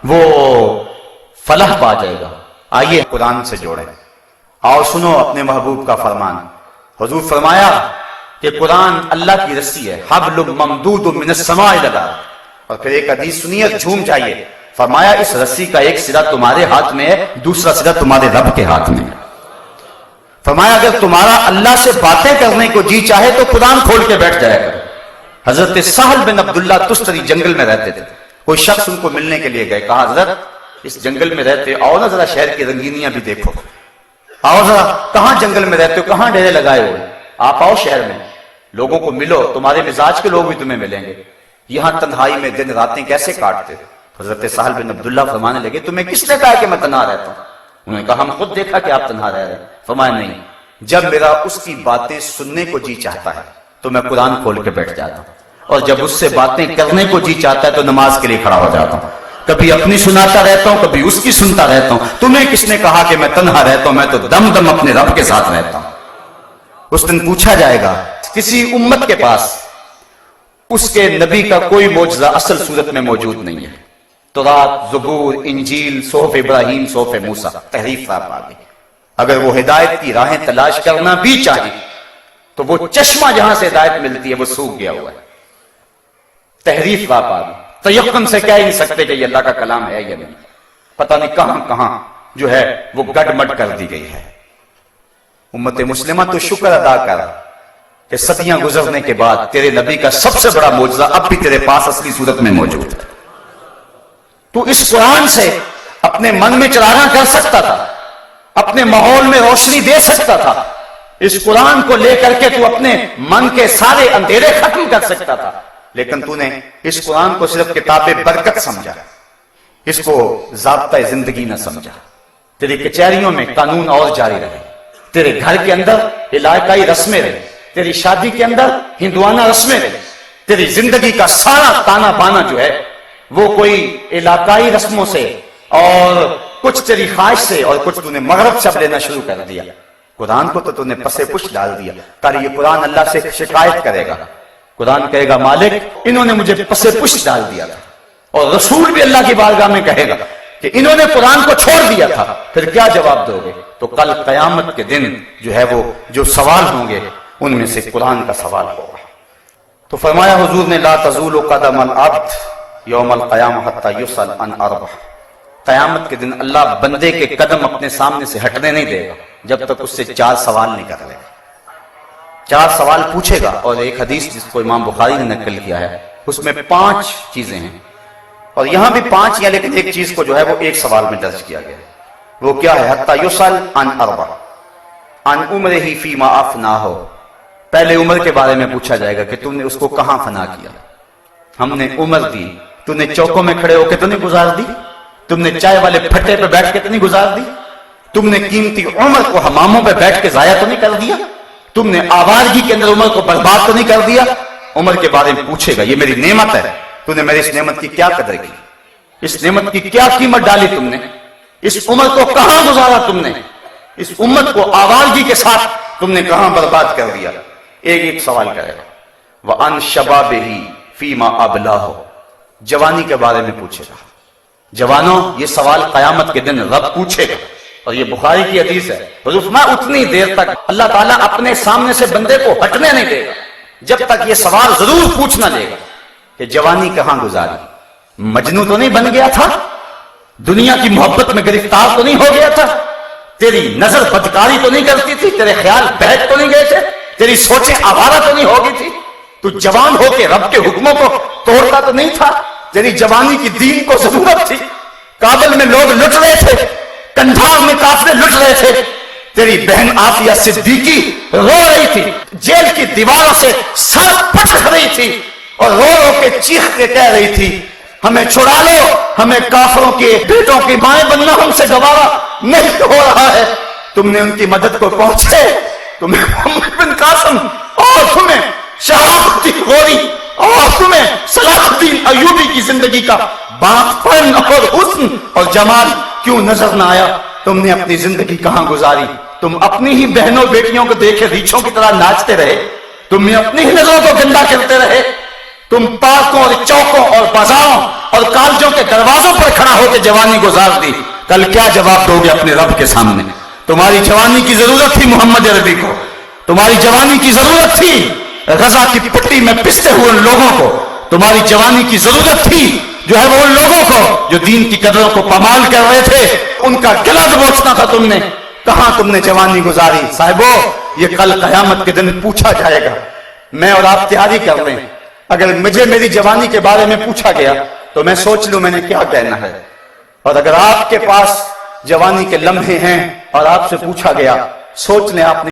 وہ فلاح پا جائے گا۔ آئیے قرآن سے جوڑیں اور سنو اپنے محبوب کا فرمان۔ حضور فرمایا کہ قرآن اللہ کی رسی ہے، حبل ممدود من السماء الی الارض۔ اور پھر ایک حدیث سنیے، جھوم جائیے، فرمایا اس رسی کا ایک سرا تمہارے ہاتھ میں ہے، دوسرا سرا تمہارے رب کے ہاتھ میں ہے۔ فرمایا اگر تمہارا اللہ سے باتیں کرنے کو جی چاہے تو قرآن کھول کے بیٹھ جائے گا۔ حضرت سہل بن عبداللہ تستری جنگل میں رہتے تھے، کوئی شخص ان کو ملنے کے لیے گئے، کہا حضرت اس جنگل میں رہتے، آؤ نا ذرا شہر کی رنگینیاں بھی دیکھو، آؤ ذرا، کہاں جنگل میں رہتے ہو، کہاں ڈیرے لگائے ہوئے، آپ آؤ شہر میں، لوگوں کو ملو، تمہارے مزاج کے لوگ بھی تمہیں ملیں گے، یہاں تنہائی میں دن راتیں کیسے کاٹتے؟ حضرت سہل بن عبداللہ فرمانے لگے تمہیں کس نے کہا کہ میں تنہا رہتا ہوں؟ انہوں نے کہا ہم خود دیکھا کہ آپ تنہا رہ رہے ہیں۔ فرمایا نہیں، جب میرا اس کی باتیں سننے کو جی چاہتا ہے تو میں قرآن کھول کے بیٹھ جاتا ہوں، اور جب اس سے باتیں کرنے کو جی چاہتا ہے تو نماز کے لیے کھڑا ہو جاتا ہوں، کبھی اپنی سناتا رہتا ہوں، کبھی اس کی سنتا رہتا ہوں۔ تمہیں کس نے کہا کہ میں تنہا رہتا ہوں؟ میں تو دم دم اپنے رب کے ساتھ رہتا ہوں۔ اس دن پوچھا جائے گا کسی امت کے پاس اس کے نبی کا کوئی معجزہ اصل صورت میں موجود نہیں ہے، تورات، زبور، انجیل، صحف ابراہیم، صحف موسیٰ، تحریف آپ آگے، اگر وہ ہدایت کی راہیں تلاش کرنا بھی چاہے تو وہ چشمہ جہاں سے ہدایت ملتی ہے وہ سوکھ گیا ہوا ہے، تحریف آپ آگے، تیقن سے کہہ نہیں سکتے کہ یہ اللہ کا کلام ہے یا نہیں، پتہ نہیں کہاں کہاں جو ہے وہ گڈ مڈ کر دی گئی ہے۔ امت مسلمہ تو شکر ادا کر کہ صدیاں گزرنے کے بعد تیرے نبی کا سب سے بڑا معجزہ اب بھی تیرے پاس اصلی صورت میں موجود ہے۔ تو اس قرآن سے اپنے من میں چراغاں کر سکتا تھا، اپنے ماحول میں روشنی دے سکتا تھا، اس قرآن کو لے کر کے تو اپنے من کے سارے اندھیرے ختم کر سکتا تھا، لیکن تو نے اس قرآن کو صرف کتاب برکت سمجھا، اس کو ضابطہ زندگی نہ سمجھا۔ تیری کچہریوں میں قانون اور جاری رہے، تیرے گھر کے اندر علاقائی رسمیں رہے، تیری شادی کے اندر ہندوانہ رسمیں رہے، تیری زندگی کا سارا تانا بانا جو ہے وہ کوئی علاقائی رسموں سے اور کچھ تیری خواہش سے اور کچھ تو نے مغرب سے لینا شروع کر دیا۔ قرآن کو تو نے پسے پش ڈال دیا، تاری یہ قرآن اللہ سے شکایت کرے گا، قرآن کہے گا مالک انہوں نے مجھے پسے پش ڈال دیا تھا، اور رسول بھی اللہ کی بارگاہ میں کہے گا کہ انہوں نے قرآن کو چھوڑ دیا تھا، پھر کیا جواب دو گے؟ تو کل قیامت کے دن جو ہے وہ جو سوال ہوں گے ان میں سے قرآن کا سوال ہوگا۔ تو فرمایا حضور نے لا تزول قدم العبد یوم القیامہ حتی یسأل عن اربع، قیامت کے دن اللہ بندے کے قدم اپنے سامنے سے ہٹنے نہیں دے گا جب تک اس سے 4 سوال نہیں کر لے گا، 4 سوال پوچھے گا۔ اور ایک حدیث جس کو امام بخاری نے نقل کیا ہے اس میں 5 چیزیں ہیں، اور یہاں بھی 5 ہیں، لیکن ایک چیز کو جو ہے وہ ایک سوال میں درج کیا گیا، وہ کیا ہے؟ حتی یسأل عن اربع عن عمرہ فیما افناہ، پہلے عمر کے بارے میں پوچھا جائے گا کہ تم نے اس کو کہاں فنا کیا، ہم نے عمر دی، تم نے چوکوں میں کھڑے ہو کے تو نہیں گزار دی، تم نے چائے والے پھٹے پہ بیٹھ کے تو نہیں گزار دی، تم نے قیمتی عمر کو حماموں پہ بیٹھ کے ضائع تو نہیں کر دیا، تم نے آوارگی کے اندر عمر کو برباد تو نہیں کر دیا۔ عمر کے بارے میں پوچھے گا، یہ میری نعمت ہے، تم نے میری اس نعمت کی کیا قدر کی، اس نعمت کی کیا قیمت ڈالی تم نے، اس عمر کو کہاں گزارا تم نے، اس امت کو آوارگی کے ساتھ تم نے کہاں برباد کر دیا۔ ایک سوال کرے گا۔ وَأَنْ شَبَابِهِ فِيمَا أَبْلَاهُ، جوانی کے بارے میں پوچھے گا۔ جوانوں، یہ سوال قیامت کے دن رب پوچھے گا، اور یہ بخاری کی حدیث ہے، حضور فرمایا اتنی دیر تک اللہ تعالیٰ اپنے سامنے سے بندے کو ہٹنے نہیں دے گا جب تک یہ سوال ضرور پوچھنا لے گا کہ جوانی کہاں گزاری، مجنوں تو نہیں بن گیا تھا، دنیا کی محبت میں گرفتار تو نہیں ہو گیا تھا، تیری نظر بدکاری تو نہیں کرتی تھی، تیرے خیال بہک تو نہیں گئے تھے، تیری سوچیں آوارہ تو نہیں ہو گئی تھی، تو جوان ہو کے رب کے حکموں کو توڑتا تو نہیں تھا، تیری جوانی کی دین کو ضرورت تھی، کابل میں لوگ لٹ رہے تھے، کندھار میں کافرے لٹ رہے تھے، تیری بہن عافیہ صدیقی رو رہی تھی، جیل کی دیواروں سے سر پٹک رہی تھی اور رو رو کے چیخ کے کہہ رہی تھی ہمیں چھڑا لو، ہمیں کافروں کے بیٹوں کی مائیں بننا ہم سے گوارا نہیں ہو رہا ہے۔ تم نے ان کی مدد کو پہنچے، تمہیں محمد بن قاسم اور تمہیں شہاب الدین غوری اور تمہیں صلاح الدین ایوبی کی زندگی کا باپن اور حسن اور جمال کیوں نظر نہ آیا؟ تم نے اپنی زندگی کہاں گزاری؟ تم اپنی ہی بہنوں بیٹیوں کو دیکھے ریچھوں کی طرح ناچتے رہے، تم نے اپنی ہی نظروں کو گندا کرتے رہے، تم پارکوں اور چوکوں اور بازاروں اور کالجوں کے دروازوں پر کھڑا ہو کے جوانی گزار دی، کل کیا جواب دو گے اپنے رب کے سامنے؟ تمہاری جوانی کی ضرورت تھی محمد عربی کو، تمہاری جوانی کی ضرورت تھی غزہ کی پٹی میں پستے ہوئے ان لوگوں کو، تمہاری جوانی کی ضرورت تھی جو ہے وہ ان لوگوں کو جو دین کی قدروں کو پامال کر رہے تھے، ان کا گلا دبوچنا تھا تم نے۔ کہاں تم نے جوانی گزاری؟ صاحبو، یہ کل قیامت کے دن پوچھا جائے گا۔ میں اور آپ تیاری کر رہے ہیں، اگر مجھے میری جوانی کے بارے میں پوچھا گیا تو میں سوچ لوں میں نے کیا کہنا ہے، اور اگر آپ کے پاس جوانی کے لمحے ہیں اور آپ سے پوچھا گیا، سوچ لیں آپ نے